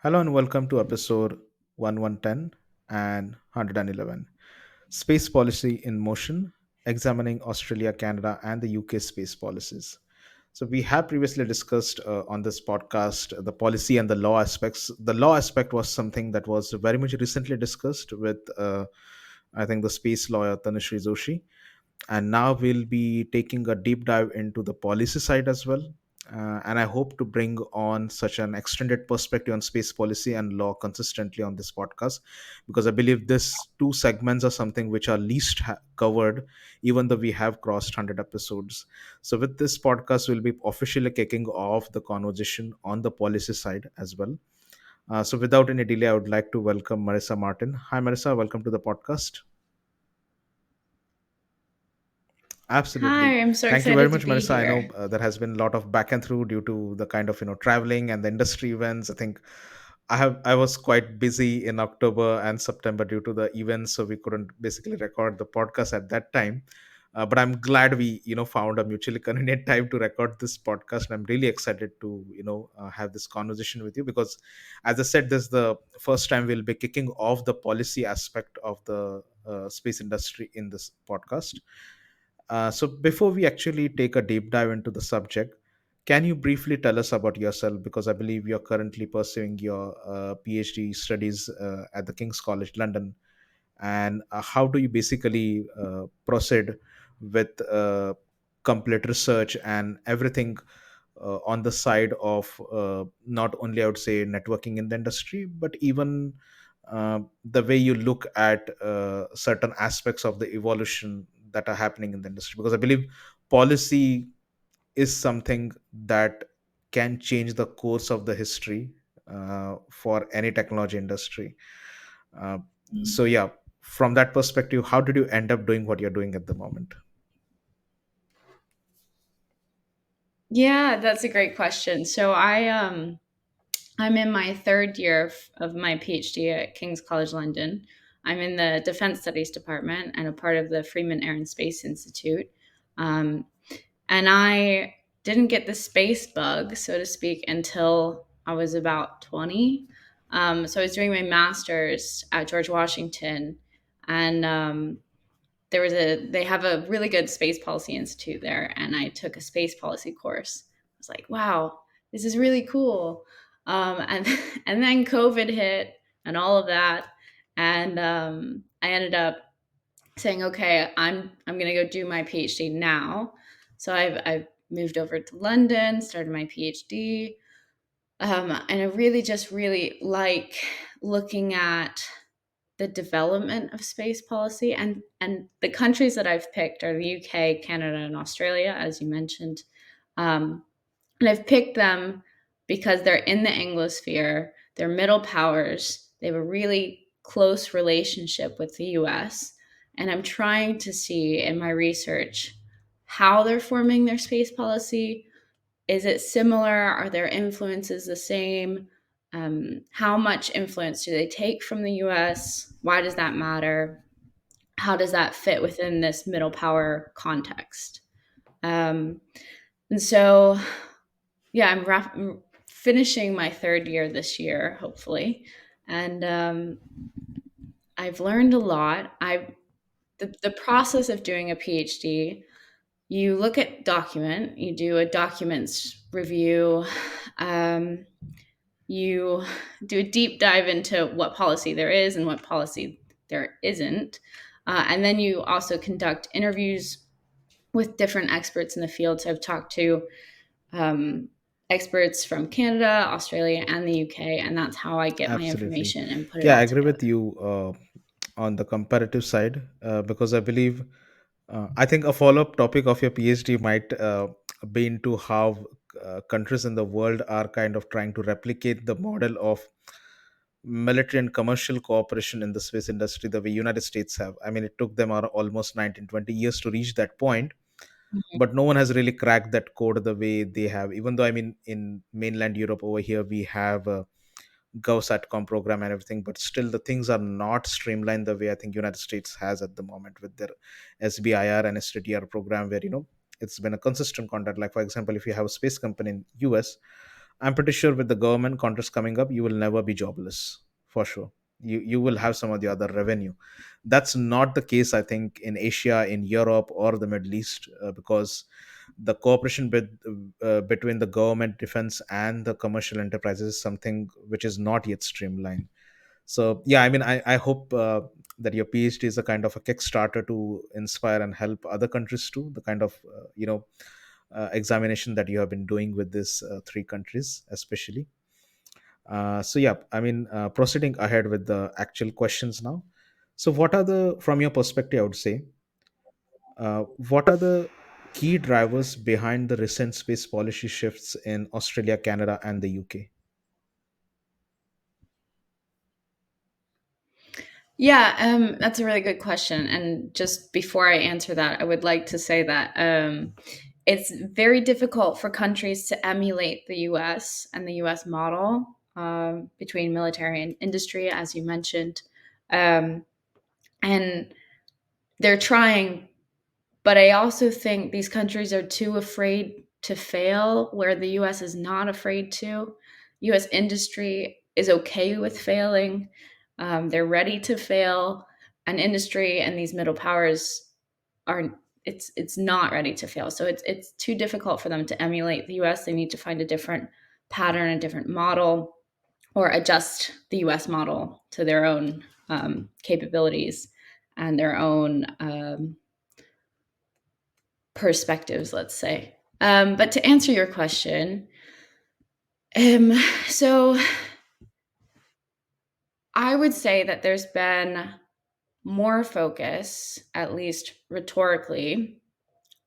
Hello and welcome to episode 1110 and 111 Space Policy in Motion, examining Australia, Canada, and the UK space policies. So, we have previously discussed on this podcast the policy and the law aspects. The law aspect was something that was very much recently discussed with, I think, the space lawyer Tanushree Joshi, and now we'll be taking a deep dive into the policy side as well. And I hope to bring on such an extended perspective on space policy and law consistently on this podcast, because I believe these two segments are something which are least covered, even though we have crossed 100 episodes. So, with this podcast, we'll be officially kicking off the conversation on the policy side as well. So, without any delay, I would like to welcome Marissa Martin. Hi, Marissa. Welcome to the podcast. Absolutely. Hi, I'm so Thank you very excited to much, be Marissa. I know here. there has been a lot of back and through due to the kind of traveling and the industry events. I think I was quite busy in October and September due to the events, so we couldn't basically record the podcast at that time. But I'm glad we found a mutually convenient time to record this podcast, and I'm really excited to have this conversation with you because, as I said, this is the first time we'll be kicking off the policy aspect of the space industry in this podcast. So, before we actually take a deep dive into the subject, can you briefly tell us about yourself? Because I believe you're currently pursuing your PhD studies at the King's College London. And how do you basically proceed with complete research and everything on the side of not only, I would say, networking in the industry, but even the way you look at certain aspects of the evolution that are happening in the industry? Because I believe policy is something that can change the course of the history for any technology industry. Uh, so, yeah, from that perspective, how did you end up doing what you're doing at the moment? Yeah, that's a great question. I'm in my third year of my PhD at King's College London. I'm in the Defense Studies Department and a part of the Freeman Air and Space Institute. Um, and I didn't get the space bug, so to speak, until I was about 20. So I was doing my master's at George Washington, and they have a really good space policy institute there, and I took a space policy course. I was like, wow, this is really cool. And and then COVID hit and all of that, and I ended up saying, okay, I'm gonna go do my PhD now. So I've moved over to London, started my PhD, and I really just really like looking at the development of space policy, and the countries that I've picked are the UK, Canada, and Australia, as you mentioned. Um, and I've picked them because they're in the Anglosphere, they're middle powers, they have a really close relationship with the US. And I'm trying to see in my research how they're forming their space policy. Is it similar? Are their influences the same? How much influence do they take from the US? Why does that matter? How does that fit within this middle power context? Um, and so, yeah, I'm finishing my third year this year, hopefully, and I've learned a lot. The process of doing a PhD, you look at document, you do a documents review, um, you do a deep dive into what policy there is and what policy there isn't, and then you also conduct interviews with different experts in the field. So I've talked to um, experts from Canada, Australia, and the UK, and that's how I get my Absolutely. information and put it Yeah, I all agree with together. you on the comparative side because I believe, I think a follow up topic of your PhD might be into how countries in the world are kind of trying to replicate the model of military and commercial cooperation in the space industry the way United States have. I mean, it took them almost 19-20 years to reach that point, Mhm. but no one has really cracked that code the way they have. Even though, I mean, in mainland Europe over here, we have a GovSatcom program and everything, but still the things are not streamlined the way I think United States has at the moment with their SBIR and STTR program, where it's been a consistent contact. Like, for example, if you have a space company in US, I'm pretty sure with the government contracts coming up, you will never be jobless for sure. You will have some of the other revenue. That's not the case, I think, in Asia, in Europe, or the Middle East, because the cooperation between the government, defense, and the commercial enterprises is something which is not yet streamlined. So yeah, I mean, I hope that your PhD is a kind of a kickstarter to inspire and help other countries too. The kind of examination that you have been doing with these three countries, especially. So yeah, I mean, proceeding ahead with the actual questions now. So what are the, from your perspective, I would say, what are the key drivers behind the recent space policy shifts in Australia, Canada, and the UK? Yeah, that's a really good question. And just before I answer that, I would like to say that it's very difficult for countries to emulate the US and the US model between military and industry, as you mentioned. Um, and they're trying, but I also think these countries are too afraid to fail, where the US is not afraid to. US industry is okay with failing, they're ready to fail. And industry and these middle powers are, it's not ready to fail. So it's too difficult for them to emulate the US. They need to find a different pattern, a different model, or adjust the US model to their own capabilities and their own perspectives, let's say. But to answer your question, um, so I would say that there's been more focus, at least rhetorically,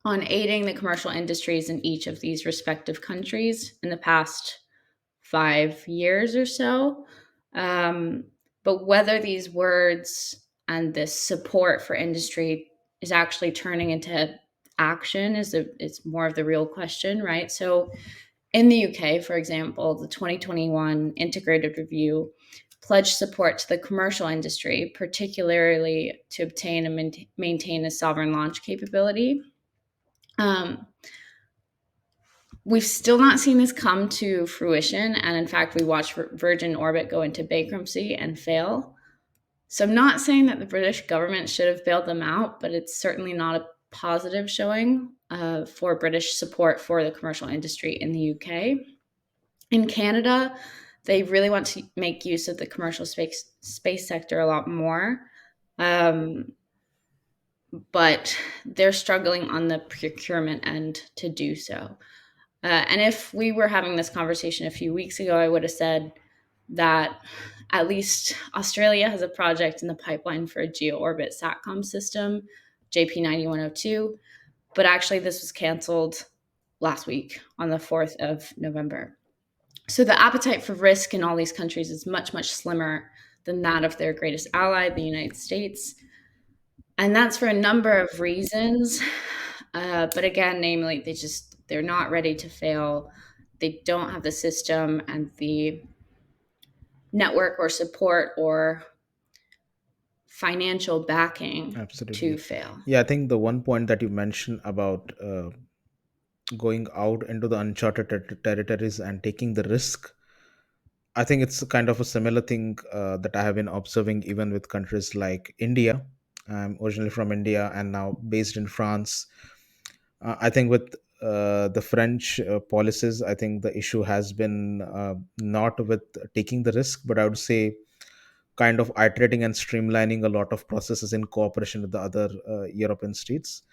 on aiding the commercial industries in each of these respective countries in the past 5 years or so. Um, but whether these words and this support for industry is actually turning into action is more of the real question, right? So in the UK, for example, the 2021 integrated review pledged support to the commercial industry, particularly to obtain and maintain a sovereign launch capability. Um, we've still not seen this come to fruition. And in fact, we watched Virgin Orbit go into bankruptcy and fail. So I'm not saying that the British government should have bailed them out, but it's certainly not a positive showing for British support for the commercial industry in the UK. In Canada, they really want to make use of the commercial space sector a lot more. Um, but they're struggling on the procurement end to do so. And if we were having this conversation a few weeks ago, I would have said that at least Australia has a project in the pipeline for a geo orbit SATCOM system, JP9102. But actually, this was canceled last week on the 4th of November. So the appetite for risk in all these countries is much, much slimmer than that of their greatest ally, the United States. And that's for a number of reasons. But again, namely, they're not ready to fail. They don't have the system and the network or support or financial backing to Absolutely. fail. Yeah, I think the one point that you mentioned about going out into the uncharted territories and taking the risk, I think it's kind of a similar thing that I have been observing even with countries like India. I'm originally from India and now based in France. I think with the French policies, I think the issue has been not with taking the risk, but I would say kind of iterating and streamlining a lot of processes in cooperation with the other European states.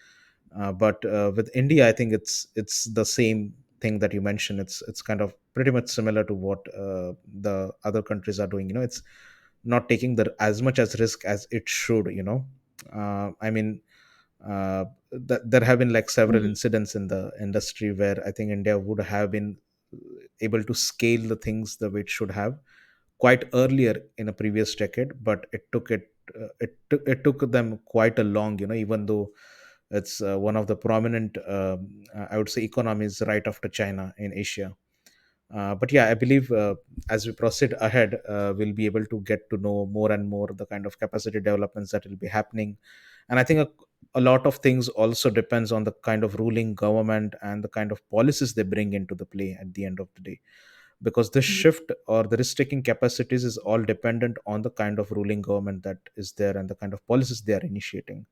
But with India, I think it's the same thing that you mentioned. It's kind of pretty much similar to what the other countries are doing. It's not taking the as much as risk as it should. I mean, there have been like several Mhm. incidents in the industry where I think India would have been able to scale the things the way it should have quite earlier in a previous decade, but it took them quite a long, even though it's one of the prominent, I would say, economies right after China in Asia. But yeah, I believe as we proceed ahead, we'll be able to get to know more and more the kind of capacity developments that will be happening. And I think a lot of things also depends on the kind of ruling government and the kind of policies they bring into the play at the end of the day. because this Mhm. shift or the risk taking capacities is all dependent on the kind of ruling government that is there and the kind of policies they are initiating.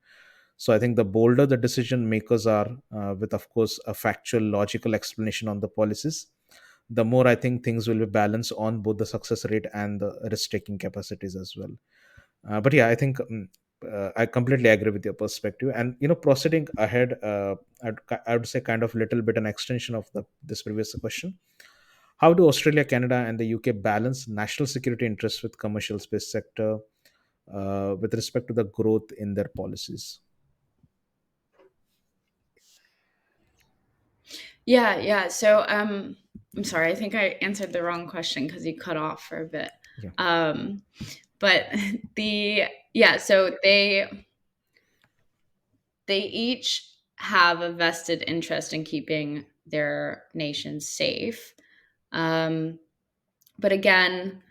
So I think the bolder the decision makers are, with of course a factual logical explanation on the policies, the more I think things will be balanced on both the success rate and the risk taking capacities as well. But yeah, I think I completely agree with your perspective. And proceeding ahead, I would say kind of little bit an extension of this previous question. How do Australia, Canada, and the UK balance national security interests with commercial space sector with respect to the growth in their policies? Yeah, yeah. So, I'm sorry. I think I answered the wrong question because you cut off for a bit. Yeah, Um, but the yeah, so they each have a vested interest in keeping their nations safe. Um, but again,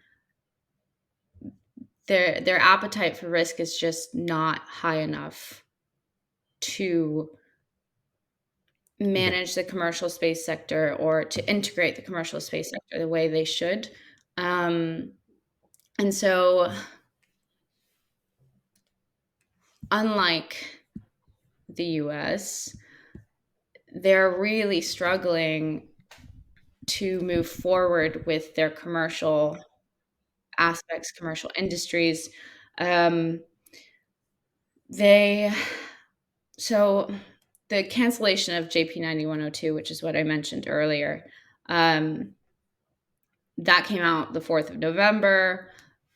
their appetite for risk is just not high enough to yeah, manage the commercial space sector or to integrate the commercial space sector the way they should. Um, and so, unlike the US, they're really struggling to move forward with their commercial aspects, commercial industries. Um, they so the cancellation of JP 9102, which is what I mentioned earlier, um, that came out the 4th of November.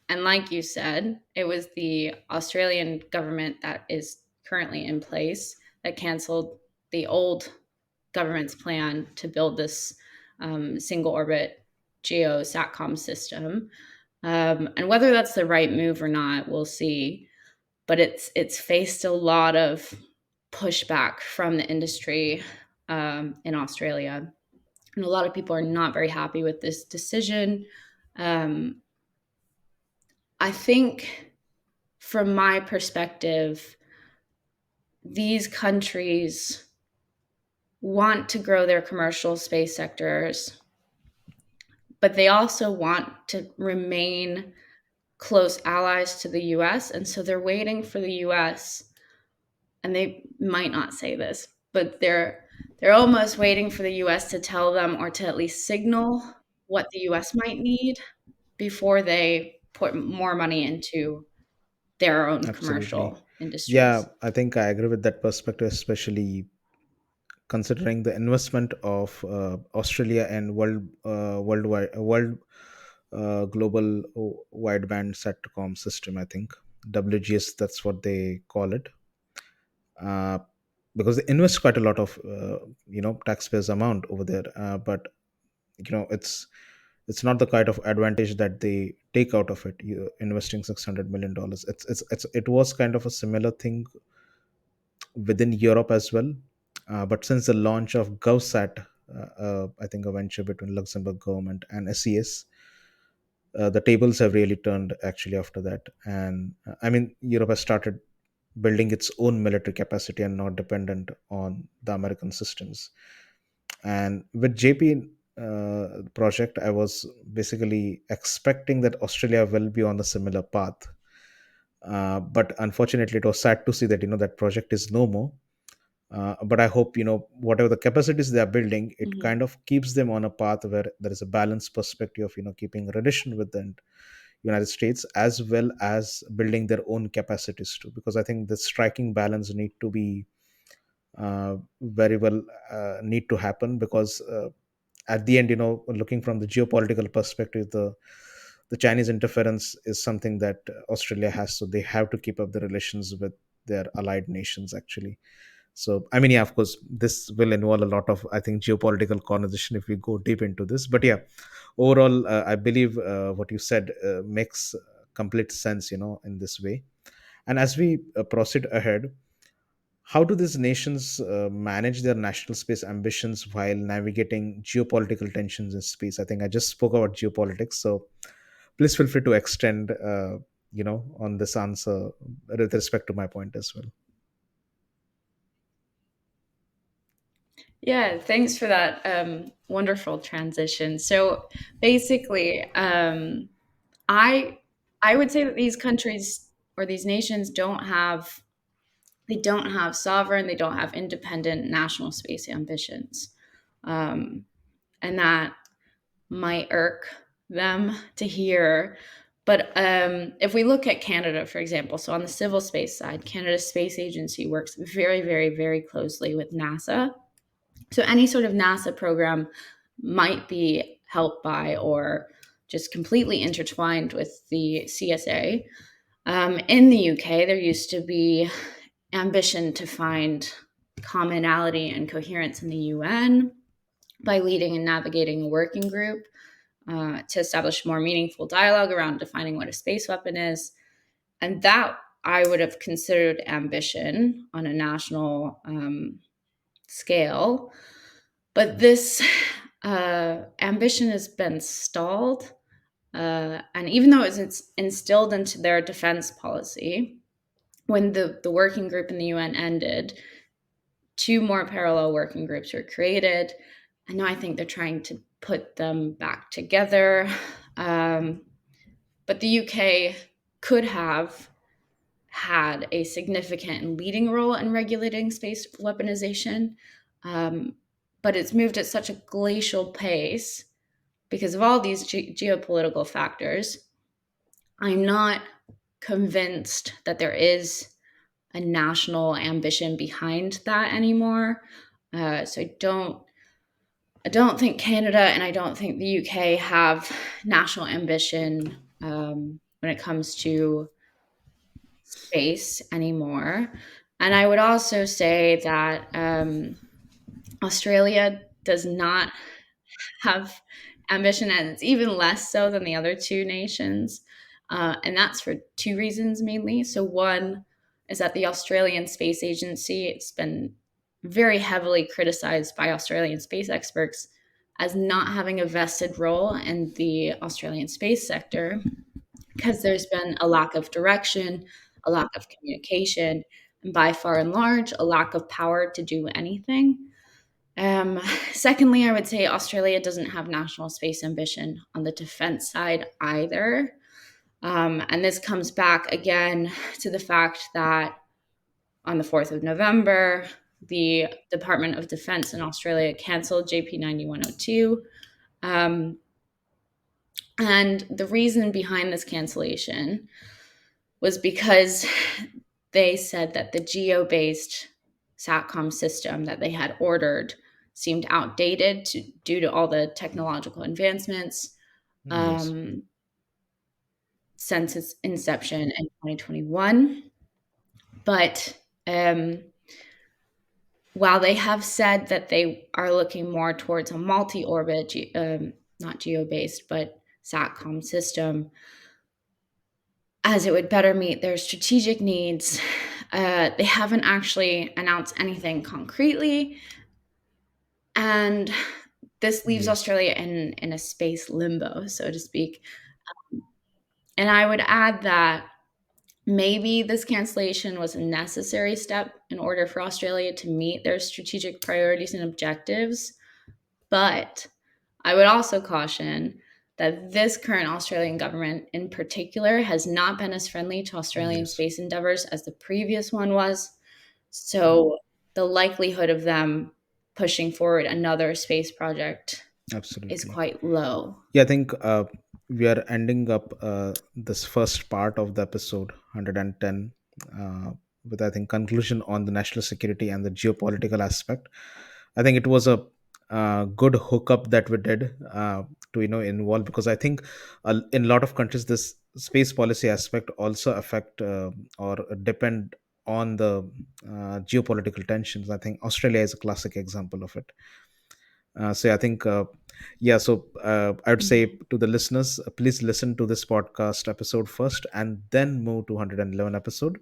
And like you said, it was the Australian government that is currently in place that canceled the old government's plan to build this single orbit geo satcom system. And whether that's the right move or not, we'll see. But it's faced a lot of pushback from the industry in Australia, and a lot of people are not very happy with this decision. Um, I think, from my perspective, these countries want to grow their commercial space sectors, but they also want to remain close allies to the US. And so they're waiting for the US, and they might not say this, but they're almost waiting for the US to tell them or to at least signal what the US might need before they put more money into their own absolutely. commercial Yeah, industries. I think I agree with that perspective, especially considering the investment of Australia and world global wideband satcom system. I think WGS, that's what they call it, uh, because they invest quite a lot of taxpayers amount over there. But it's not the kind of advantage that they take out of it. You investing $600 million. It was kind of a similar thing within Europe as well. But since the launch of GovSat, I think a venture between Luxembourg government and SES, the tables have really turned actually after that. And I mean, Europe has started building its own military capacity and not dependent on the American systems. And with JP project, I was basically expecting that Australia will be on a similar path. But unfortunately, it was sad to see that that project is no more. But I hope whatever the capacities they are building, it Mhm. kind of keeps them on a path where there is a balanced perspective of keeping relation with the United States as well as building their own capacities too. Because I think the striking balance need to be very well need to happen, because at the end, looking from the geopolitical perspective, the Chinese interference is something that Australia has, so they have to keep up the relations with their allied nations actually. So I mean, yeah, of course this will involve a lot of, I think, geopolitical conversation if we go deep into this. But yeah, overall, I believe what you said makes complete sense in this way. And as we proceed ahead, how do these nations manage their national space ambitions while navigating geopolitical tensions in space? I think I just spoke about geopolitics, so please feel free to extend on this answer with respect to my point as well. Yeah, thanks for that wonderful transition. So basically, I I would say that these countries or these nations don't have sovereign, they don't have independent national space ambitions, um, and that might irk them to hear. But if we look at Canada, for example, so on the civil space side, Canada's space agency works very, very, very closely with NASA. So any sort of NASA program might be helped by or just completely intertwined with the CSA. In the UK, there used to be ambition to find commonality and coherence in the UN by leading and navigating a working group to establish more meaningful dialogue around defining what a space weapon is. And that I would have considered ambition on a national scale. But this ambition has been stalled. And even though it's instilled into their defense policy, when the working group in the UN ended, two more parallel working groups were created. And now I think they're trying to put them back together. Um, but the UK could have had a significant and leading role in regulating space weaponization. Um, but it's moved at such a glacial pace because of all these geopolitical factors. I'm not convinced that there is a national ambition behind that anymore. So I don't think Canada and I don't think the UK have national ambition when it comes to space anymore. And I would also say that Australia does not have ambition, and it's even less so than the other two nations. And that's for two reasons mainly. So, one is that the Australian Space Agency, it's been very heavily criticized by Australian space experts as not having a vested role in the Australian space sector because there's been a lack of direction, a lack of communication, and by far and large, a lack of power to do anything. Um, Secondly, I would say Australia doesn't have national space ambition on the defense side either. And this comes back again to the fact that on the 4th of November, the Department of Defense in Australia canceled JP 9102. Um, and the reason behind this cancellation was because they said that the geo based SATCOM system that they had ordered seemed outdated due to all the technological advancements Yes. um, since its inception in 2021. But while they have said that they are looking more towards a multi orbit, not geo based, but SATCOM system, as it would better meet their strategic needs. They haven't actually announced anything concretely, and this leaves Yes. Australia in a space limbo, so to speak. And I would add that maybe this cancellation was a necessary step in order for Australia to meet their strategic priorities and objectives. But I would also caution that this current Australian government, in particular, has not been as friendly to Australian Yes. space endeavors as the previous one was. So the likelihood of them pushing forward another space project is Absolutely. quite low. Yeah, I think we are ending up this first part of the episode 110 with, I think, conclusion on the national security and the geopolitical aspect. I think it was a good hookup that we did to involve, because I think in a lot of countries this space policy aspect also affect or depend on the geopolitical tensions. I think Australia is a classic example of it. So yeah, I think yeah. So I would say Mhm. to the listeners, please listen to this podcast episode first, and then move to 111 episode,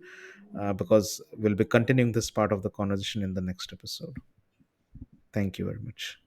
because we'll be continuing this part of the conversation in the next episode. Thank you very much.